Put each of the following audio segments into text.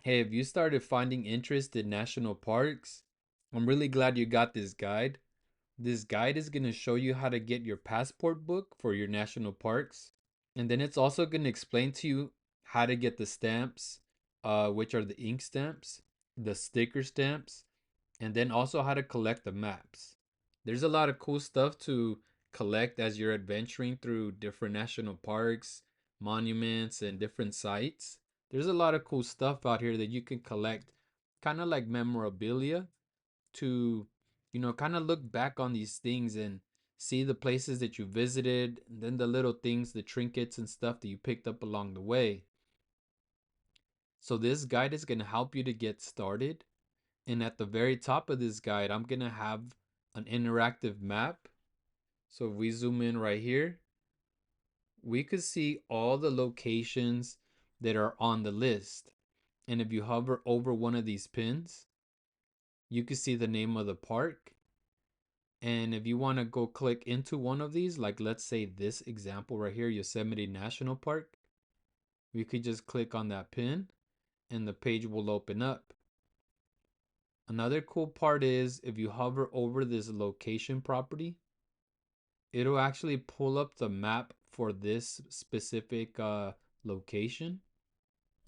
Hey, if you started finding interest in national parks, I'm really glad you got this guide. This guide is going to show you how to get your passport book for your national parks. And then it's also going to explain to you how to get the stamps, which are the ink stamps, the sticker stamps, and then also how to collect the maps. There's a lot of cool stuff to collect as you're adventuring through different national parks, monuments, and different sites. There's a lot of cool stuff out here that you can collect, kind of like memorabilia to, kind of look back on these things and see the places that you visited, and then the little things, the trinkets and stuff that you picked up along the way. So, this guide is going to help you to get started. And at the very top of this guide, I'm going to have an interactive map. So, if we zoom in right here, we could see all the locations that are on the list. And if you hover over one of these pins, you can see the name of the park. And if you want to go click into one of these, like let's say this example right here, Yosemite National Park, we could just click on that pin and the page will open up. Another cool part is if you hover over this location property, it'll actually pull up the map for this specific location.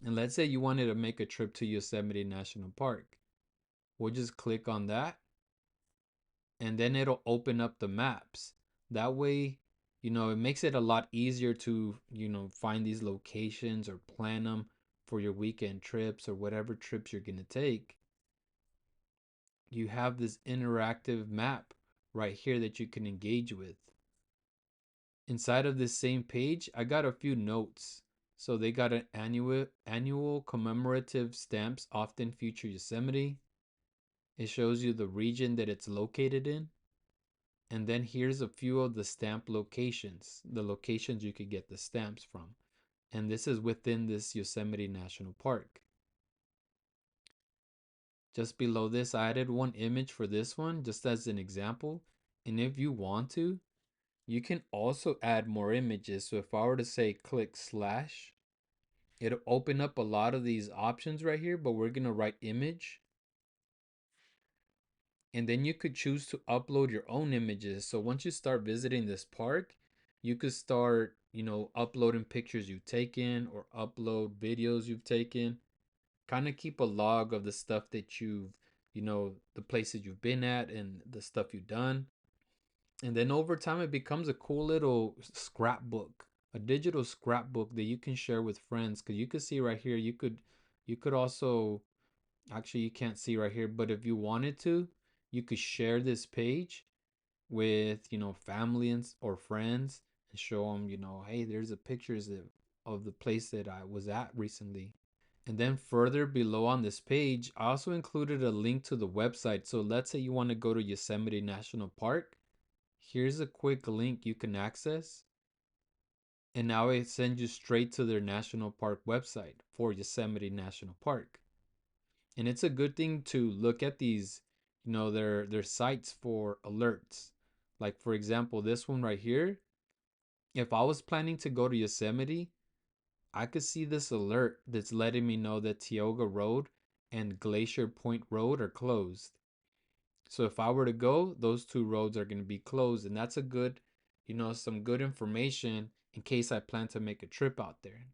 And let's say you wanted to make a trip to Yosemite National Park. We'll just click on that and then it'll open up the maps. That way, it makes it a lot easier to, find these locations or plan them for your weekend trips or whatever trips you're going to take. You have this interactive map right here that you can engage with. Inside of this same page, I got a few notes. So they got an annual commemorative stamps often feature Yosemite. It shows you the region that it's located in. And then here's a few of the stamp locations, the locations you could get the stamps from. And this is within this Yosemite National Park. Just below this, I added one image for this one, just as an example. And if you want to, you can also add more images. So if I were to say click slash, it'll open up a lot of these options right here, but we're going to write image. And then you could choose to upload your own images. So once you start visiting this park, you could start, uploading pictures you've taken or upload videos you've taken. Kind of keep a log of the stuff that the places you've been at and the stuff you've done. And then over time, it becomes a cool little scrapbook, a digital scrapbook that you can share with friends. Because you could see right here, you could also, actually, you can't see right here, but if you wanted to, you could share this page with, family or friends and show them, hey, there's a pictures of the place that I was at recently. And then further below on this page, I also included a link to the website. So let's say you want to go to Yosemite National Park. Here's a quick link you can access. And now it sends you straight to their national park website for Yosemite National Park. And it's a good thing to look at these, their sites for alerts. Like for example, this one right here. If I was planning to go to Yosemite, I could see this alert that's letting me know that Tioga Road and Glacier Point Road are closed. So if I were to go, those two roads are going to be closed. And that's a good, some good information in case I plan to make a trip out there.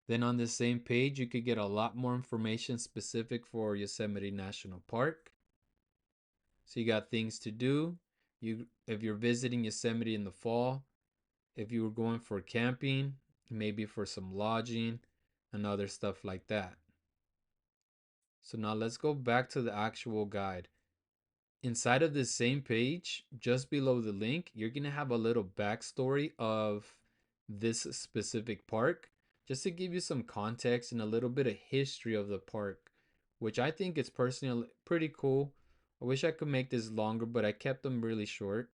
Then on this same page, you could get a lot more information specific for Yosemite National Park. So you got things to do. If you're visiting Yosemite in the fall, if you were going for camping, maybe for some lodging and other stuff like that. So now let's go back to the actual guide. Inside of this same page, just below the link, you're going to have a little backstory of this specific park, just to give you some context and a little bit of history of the park, which I think is personally pretty cool. I wish I could make this longer, but I kept them really short.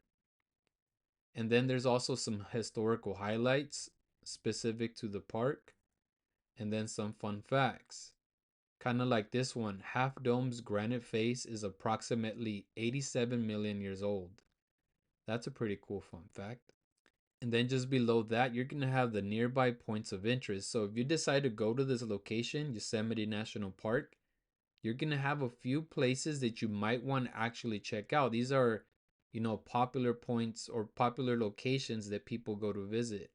And then there's also some historical highlights specific to the park, and then some fun facts. Kind of like this one, Half Dome's granite face is approximately 87 million years old. That's a pretty cool fun fact. And then just below that, you're going to have the nearby points of interest. So if you decide to go to this location, Yosemite National Park, you're going to have a few places that you might want to actually check out. These are, popular points or popular locations that people go to visit.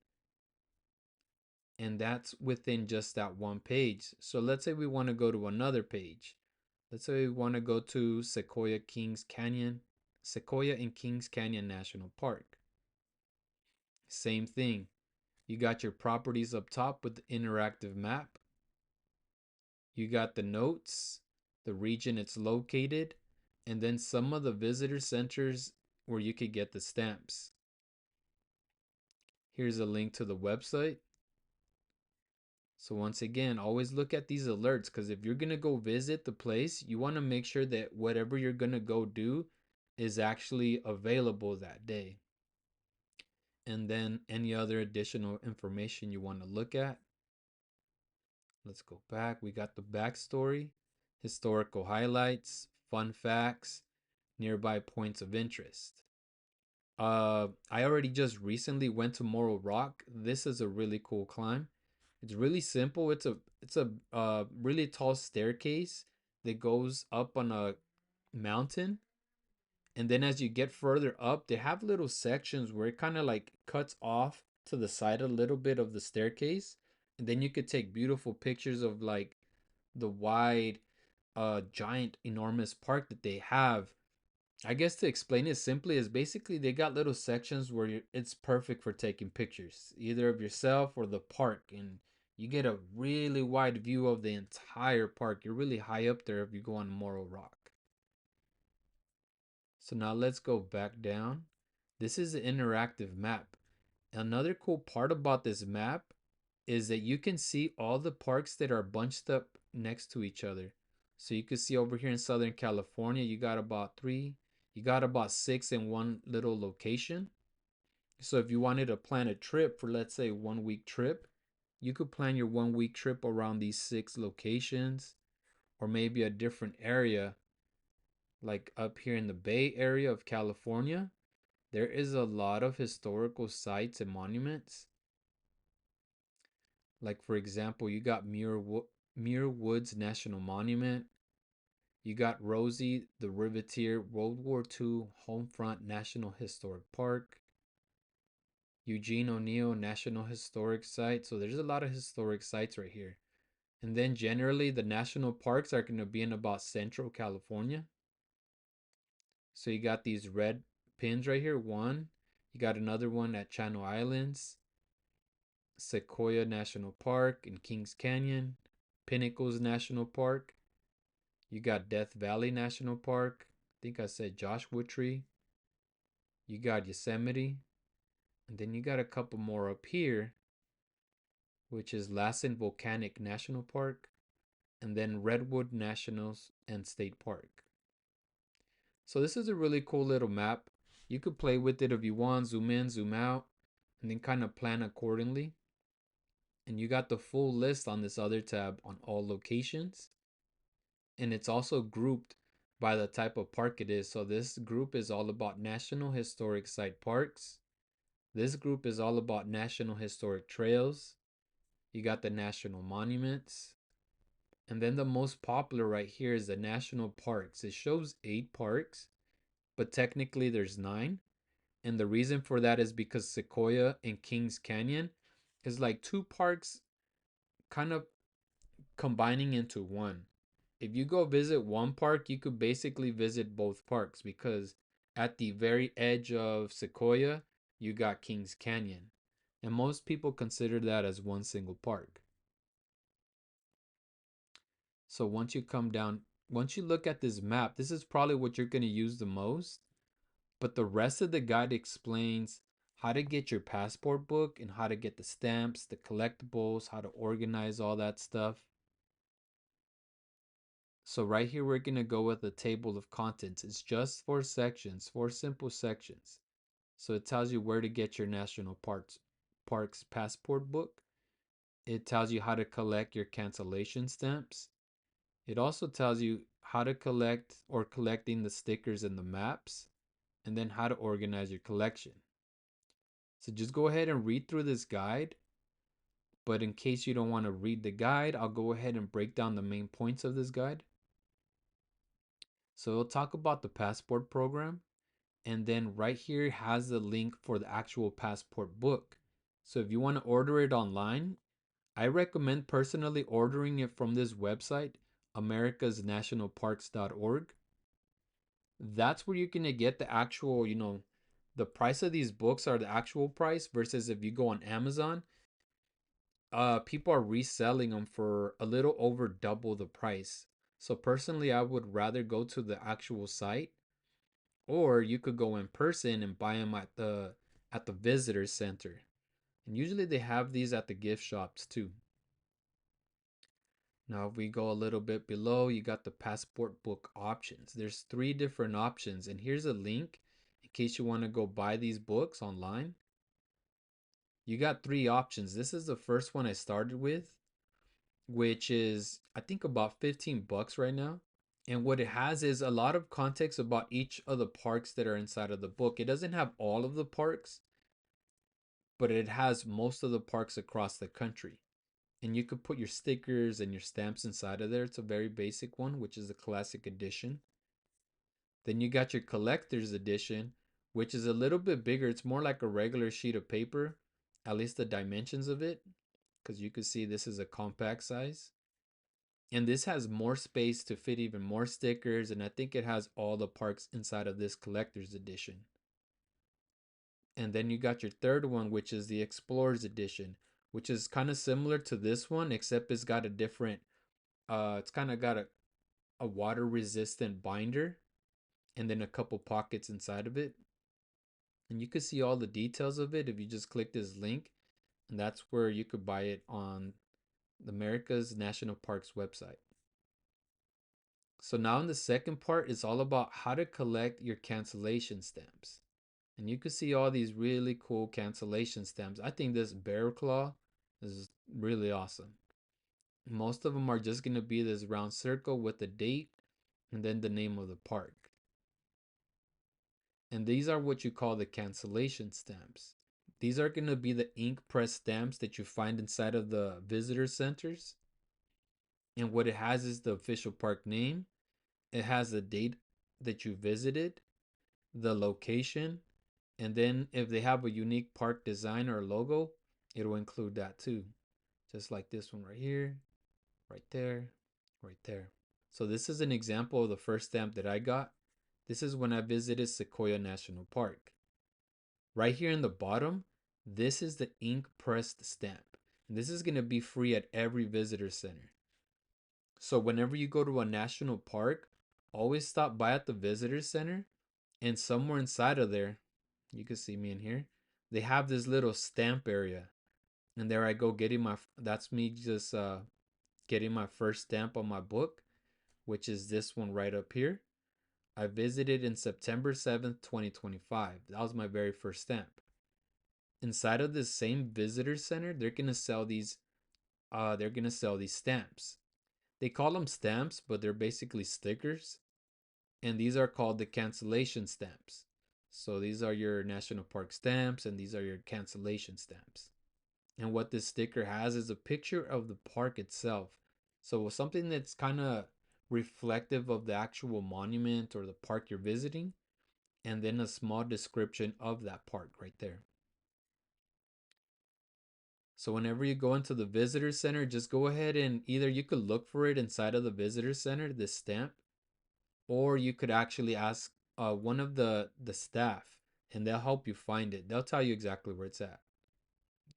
And that's within just that one page. So let's say we want to go to another page. Let's say we want to go to Sequoia and Kings Canyon National Park. Same thing. You got your properties up top with the interactive map. You got the notes, the region it's located, and then some of the visitor centers where you could get the stamps. Here's a link to the website. So once again, always look at these alerts because if you're going to go visit the place, you want to make sure that whatever you're going to go do is actually available that day. And then any other additional information you want to look at. Let's go back. We got the backstory, historical highlights, fun facts, nearby points of interest. I already just recently went to Morro Rock. This is a really cool climb. It's really simple. It's a really tall staircase that goes up on a mountain, and then as you get further up, they have little sections where it kind of like cuts off to the side a little bit of the staircase, and then you could take beautiful pictures of like the wide, giant, enormous park that they have. I guess to explain it simply is basically they got little sections where it's perfect for taking pictures, either of yourself or the park, and you get a really wide view of the entire park. You're really high up there if you go on Morro Rock. So now let's go back down. This is an interactive map. Another cool part about this map is that you can see all the parks that are bunched up next to each other. So you can see over here in Southern California, you got about six in one little location. So if you wanted to plan a trip for, let's say, 1 week trip, you could plan your 1 week trip around these six locations, or maybe a different area, like up here in the Bay Area of California. There is a lot of historical sites and monuments. Like, for example, you got Muir Woods National Monument. You got Rosie the Riveteer World War II Homefront National Historic Park. Eugene O'Neill National Historic Site. So there's a lot of historic sites right here. And then generally the national parks are going to be in about Central California. So you got these red pins right here. One. You got another one at Channel Islands, Sequoia National Park in Kings Canyon, Pinnacles National Park. You got Death Valley National Park. I think I said Joshua Tree. You got Yosemite. And then you got a couple more up here, which is Lassen Volcanic National Park, and then Redwood Nationals and State Park. So this is a really cool little map. You could play with it if you want, zoom in, zoom out, and then kind of plan accordingly. And you got the full list on this other tab on all locations. And it's also grouped by the type of park it is. So this group is all about National Historic Site parks. This group is all about National Historic Trails. You got the national monuments. And then the most popular right here is the national parks. It shows 8 parks, but technically there's 9. And the reason for that is because Sequoia and Kings Canyon is like 2 parks kind of combining into one. If you go visit one park, you could basically visit both parks because at the very edge of Sequoia, you got Kings Canyon. And most people consider that as one single park. So once you look at this map, this is probably what you're going to use the most. But the rest of the guide explains how to get your passport book and how to get the stamps, the collectibles, how to organize all that stuff. So right here, we're going to go with the table of contents. It's just 4 sections, 4 simple sections. So it tells you where to get your national parks passport book. It tells you how to collect your cancellation stamps. It also tells you how to collect or collecting the stickers and the maps, and then how to organize your collection. So just go ahead and read through this guide. But in case you don't want to read the guide, I'll go ahead and break down the main points of this guide. So it'll talk about the passport program. And then right here has the link for the actual passport book. So if you want to order it online, I recommend personally ordering it from this website, americasnationalparks.org. That's where you're going to get the actual, the price of these books are the actual price versus if you go on Amazon, people are reselling them for a little over double the price. So personally, I would rather go to the actual site, or you could go in person and buy them at the visitor center. And usually they have these at the gift shops too. Now, if we go a little bit below, you got the passport book options. There's three different options, and here's a link in case you want to go buy these books online. You got three options. This is the first one I started with, which is I think about 15 bucks right now. And what it has is a lot of context about each of the parks that are inside of the book. It doesn't have all of the parks, but it has most of the parks across the country. And you could put your stickers and your stamps inside of there. It's a very basic one, which is the classic edition. Then you got your collector's edition, which is a little bit bigger. It's more like a regular sheet of paper, at least the dimensions of it, because you can see this is a compact size. And this has more space to fit even more stickers, and I think it has all the parks inside of this collector's edition. And then you got your third one, which is the Explorer's edition, which is kind of similar to this one, except it's got a different, it's kind of got a water resistant binder and then a couple pockets inside of it. And you can see all the details of it if you just click this link, and that's where you could buy it on the America's National Parks website. So now in the second part, it's all about how to collect your cancellation stamps. And you can see all these really cool cancellation stamps. I think this bear claw is really awesome. Most of them are just going to be this round circle with the date and then the name of the park. And these are what you call the cancellation stamps. These are going to be the ink press stamps that you find inside of the visitor centers. And what it has is the official park name. It has the date that you visited, the location, and then if they have a unique park design or logo, it will include that too. Just like this one right here, right there, right there. So this is an example of the first stamp that I got. This is when I visited Sequoia National Park. Right here in the bottom, this is the ink pressed stamp. And this is going to be free at every visitor center. So whenever you go to a national park, always stop by at the visitor center, and somewhere inside of there, you can see me in here, they have this little stamp area. And there I go getting that's me just getting my first stamp on my book, which is this one right up here. I visited in September 7th, 2025. That was my very first stamp. Inside of this same visitor center, they're gonna sell these stamps. They call them stamps, but they're basically stickers. And these are called the cancellation stamps. So these are your national park stamps, and these are your cancellation stamps. And what this sticker has is a picture of the park itself. So something that's kind of reflective of the actual monument or the park you're visiting, and then a small description of that park right there. So whenever you go into the visitor center, just go ahead and either you could look for it inside of the visitor center, this stamp, or you could actually ask one of the staff, and they'll help you find it. They'll tell you exactly where it's at.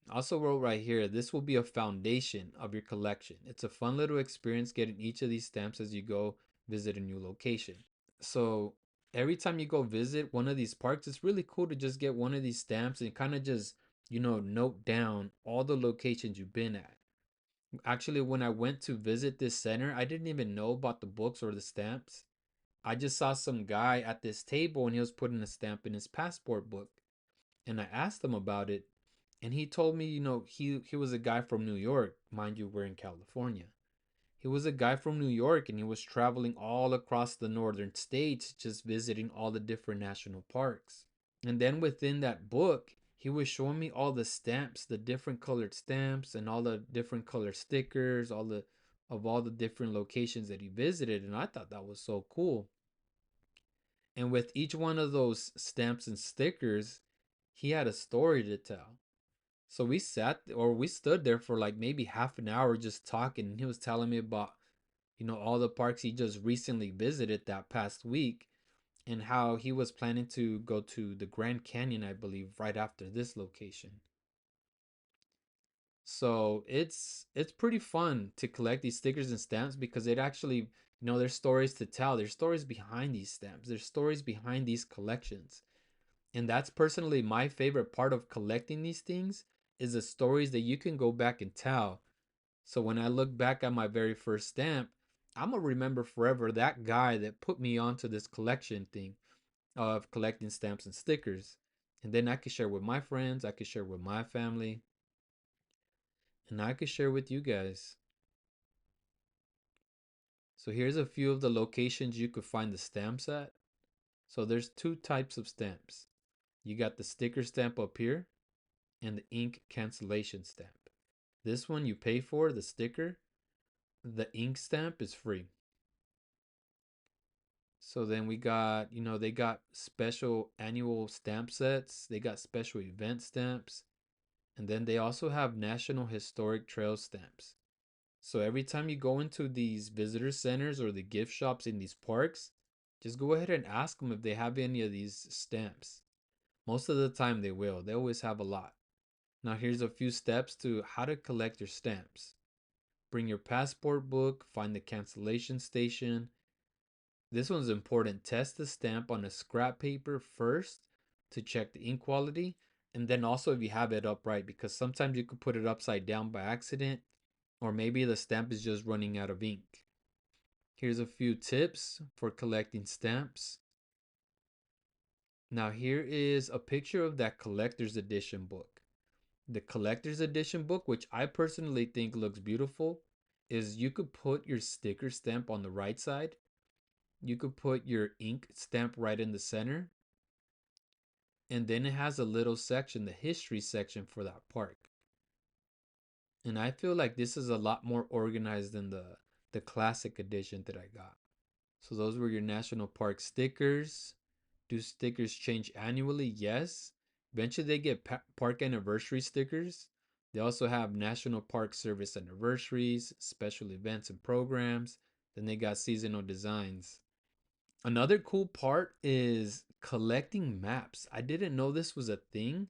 I also wrote right here, this will be a foundation of your collection. It's a fun little experience getting each of these stamps as you go visit a new location. So every time you go visit one of these parks, it's really cool to just get one of these stamps and kind of just, note down all the locations you've been at. Actually, when I went to visit this center, I didn't even know about the books or the stamps. I just saw some guy at this table and he was putting a stamp in his passport book. And I asked him about it. And he told me, he was a guy from New York. Mind you, we're in California. He was a guy from New York and he was traveling all across the northern states, just visiting all the different national parks. And then within that book, he was showing me all the stamps, the different colored stamps, and all the different color stickers, all the different locations that he visited, and I thought that was so cool. And with each one of those stamps and stickers, he had a story to tell. So we stood there for like maybe half an hour just talking, and he was telling me about, all the parks he just recently visited that past week, and how he was planning to go to the Grand Canyon, I believe, right after this location. So it's pretty fun to collect these stickers and stamps because it actually, there's stories to tell. There's stories behind these stamps. There's stories behind these collections. And that's personally my favorite part of collecting these things is the stories that you can go back and tell. So when I look back at my very first stamp, I'm gonna remember forever that guy that put me onto this collection thing of collecting stamps and stickers. And then I could share with my friends, I could share with my family, and I could share with you guys. So here's a few of the locations you could find the stamps at. So there's two types of stamps. You got the sticker stamp up here and the ink cancellation stamp. This one you pay for, the sticker. The ink stamp is free. So then we got, they got special annual stamp sets, they got special event stamps, and then they also have National Historic Trail stamps. So every time you go into these visitor centers or the gift shops in these parks, just go ahead and ask them if they have any of these stamps. Most of the time they will. They always have a lot. Now here's a few steps to how to collect your stamps. Bring your passport book, find the cancellation station. This one's important. Test the stamp on a scrap paper first to check the ink quality, and then also if you have it upright, because sometimes you could put it upside down by accident, or maybe the stamp is just running out of ink. Here's a few tips for collecting stamps. Now here is a picture of that collector's edition book. The collector's edition book, which I personally think looks beautiful, is you could put your sticker stamp on the right side. You could put your ink stamp right in the center. And then it has a little section, the history section for that park. And I feel like this is a lot more organized than the classic edition that I got. So those were your national park stickers. Do stickers change annually? Yes. Eventually they get park anniversary stickers. They also have National Park Service anniversaries, special events and programs. Then they got seasonal designs. Another cool part is collecting maps. I didn't know this was a thing,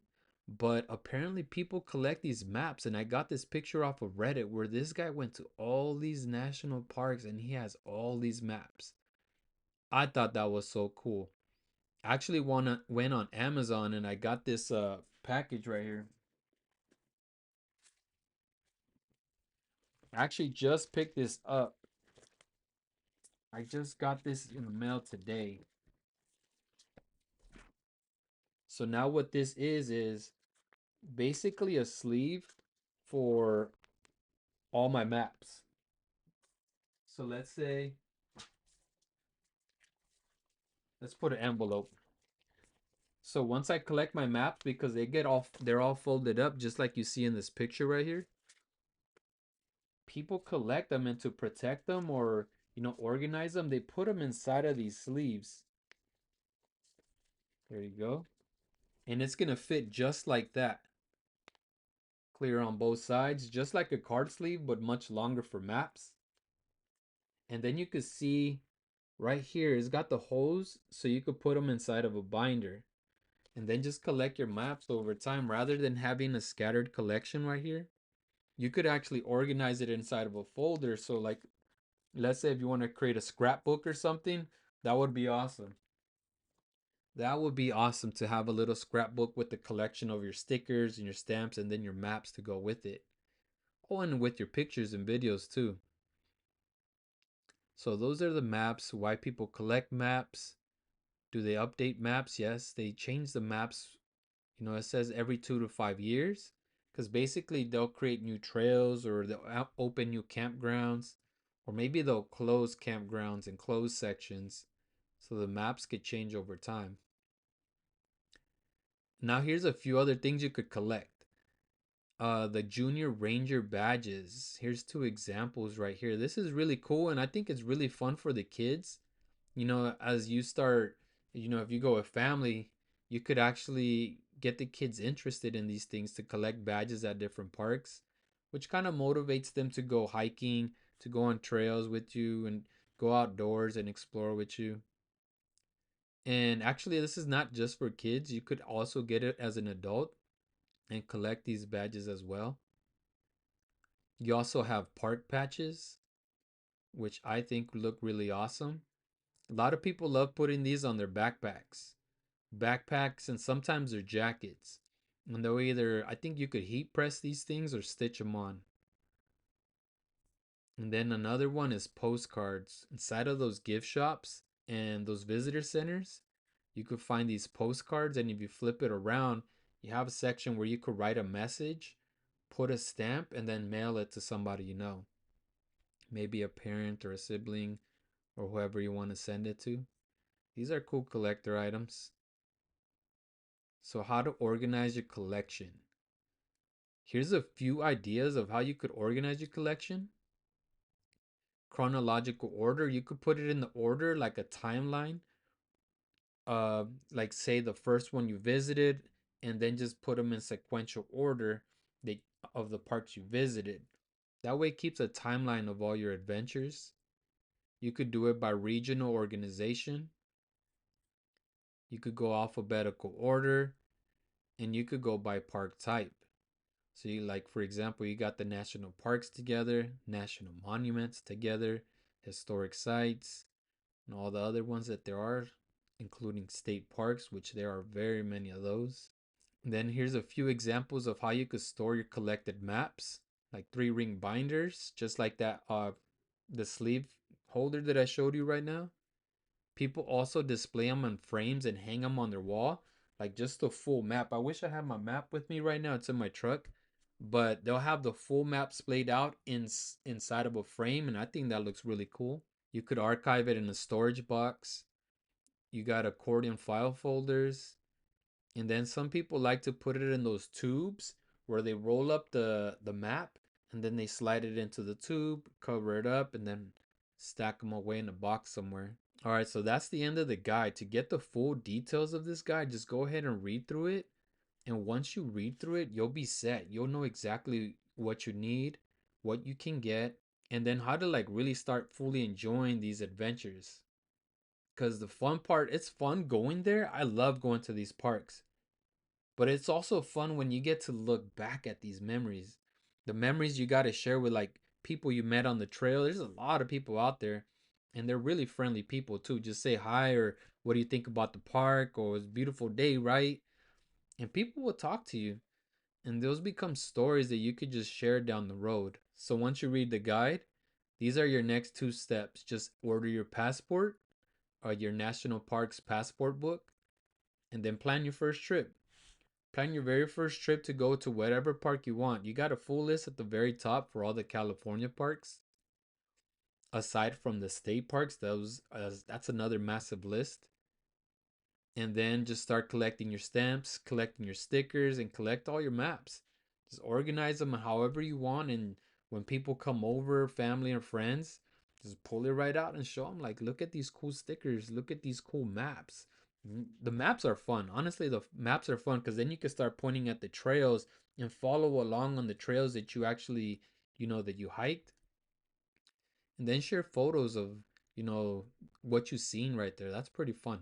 but apparently people collect these maps. And I got this picture off of Reddit where this guy went to all these national parks and he has all these maps. I thought that was so cool. I actually went on Amazon and I got this package right here. I actually just picked this up. I just got this in the mail today. So now what this is basically a sleeve for all my maps. So let's put an envelope. So once I collect my maps, because they're all folded up just like you see in this picture right here. People collect them, and to protect them or organize them, they put them inside of these sleeves. There you go. And it's gonna fit just like that. Clear on both sides, just like a card sleeve, but much longer for maps. And then you could see right here, it's got the holes so you could put them inside of a binder. And then just collect your maps over time rather than having a scattered collection right here. You could actually organize it inside of a folder. So like, let's say if you want to create a scrapbook or something, that would be awesome. That would be awesome to have a little scrapbook with the collection of your stickers and your stamps and then your maps to go with it. Oh, and with your pictures and videos too. So those are the maps, why people collect maps. Do they update maps? Yes, they change the maps. It says every 2 to 5 years because basically they'll create new trails or they'll open new campgrounds or maybe they'll close campgrounds and close sections. So the maps could change over time. Now here's a few other things you could collect. The Junior Ranger badges. Here's two examples right here. This is really cool, and I think it's really fun for the kids. As you start, if you go with family, you could actually get the kids interested in these things to collect badges at different parks, which kind of motivates them to go hiking, to go on trails with you, and go outdoors and explore with you. And actually, this is not just for kids. You could also get it as an adult and collect these badges as well. You also have park patches, which I think look really awesome. A lot of people love putting these on their backpacks, and sometimes their jackets. And they'll either, I think you could heat press these things or stitch them on. And then another one is postcards. Inside of those gift shops and those visitor centers, you could find these postcards, and if you flip it around, you have a section where you could write a message, put a stamp, and then mail it to somebody you know. Maybe a parent or a sibling or whoever you want to send it to. These are cool collector items. So, how to organize your collection. Here's a few ideas of how you could organize your collection. Chronological order, you could put it in the order like a timeline. Like say the first one you visited, and then just put them in sequential order they, of the parks you visited. That way it keeps a timeline of all your adventures. You could do it by regional organization. You could go alphabetical order, and you could go by park type. So you like, for example, you got the national parks together, national monuments together, historic sites, and all the other ones that there are, including state parks, which there are very many of those. And then here's a few examples of how you could store your collected maps, like 3-ring binders, just like that the sleeve holder that I showed you right now. People also display them on frames and hang them on their wall, like just the full map. I wish I had my map with me right now. It's in my truck, but they'll have the full map splayed out inside of a frame, and I think that looks really cool. You could archive it in a storage box. You got accordion file folders, and then some people like to put it in those tubes where they roll up the map and then they slide it into the tube, cover it up, and then stack them away in a box somewhere. All right, so that's the end of the guide. To get the full details of this guide, just go ahead and read through it. And once you read through it, you'll be set. You'll know exactly what you need, what you can get, and then how to like really start fully enjoying these adventures. Because the fun part, it's fun going there. I love going to these parks. But it's also fun when you get to look back at these memories. The memories you got to share with like people you met on the trail. There's a lot of people out there, and they're really friendly people too. Just say hi, or what do you think about the park, or it's a beautiful day, right? And people will talk to you, and those become stories that you could just share down the road. So once you read the guide, these are your next two steps. Just order your passport or your national parks passport book, and then plan your first trip. Plan your very first trip to go to whatever park you want. You got a full list at the very top for all the California parks. Aside from the state parks, that's another massive list. And then just start collecting your stamps, collecting your stickers, and collect all your maps. Just organize them however you want. And when people come over, family and friends, just pull it right out and show them, like, look at these cool stickers, look at these cool maps. The maps are fun. Honestly, the maps are fun because then you can start pointing at the trails and follow along on the trails that you actually, that you hiked. And then share photos of, what you've seen right there. That's pretty fun.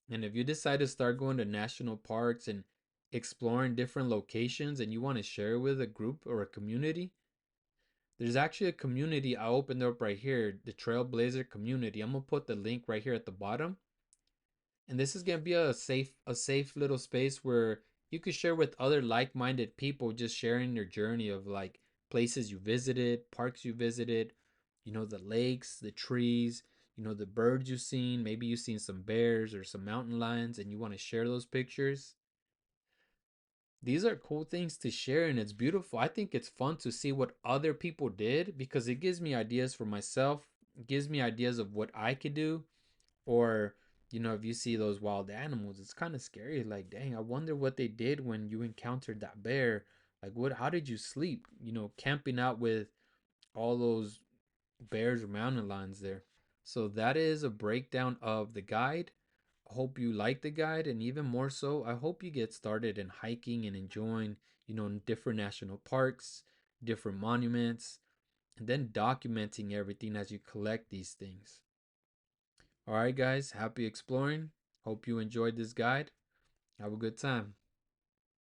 And if you decide to start going to national parks and exploring different locations and you want to share with a group or a community, there's actually a community I opened up right here, the Trailblazer community. I'm gonna put the link right here at the bottom. And this is gonna be a safe little space where you could share with other like-minded people, just sharing your journey of like places you visited, parks you visited, the lakes, the trees, the birds you've seen. Maybe you've seen some bears or some mountain lions and you want to share those pictures. These are cool things to share, and it's beautiful. I think it's fun to see what other people did because it gives me ideas for myself. It gives me ideas of what I could do, or If you see those wild animals, it's kind of scary. Like, dang, I wonder what they did when you encountered that bear. Like, how did you sleep? Camping out with all those bears or mountain lions there. So that is a breakdown of the guide. Hope you like the guide, and even more so, I hope you get started in hiking and enjoying, different national parks, different monuments, and then documenting everything as you collect these things. All right, guys, happy exploring. Hope you enjoyed this guide. Have a good time.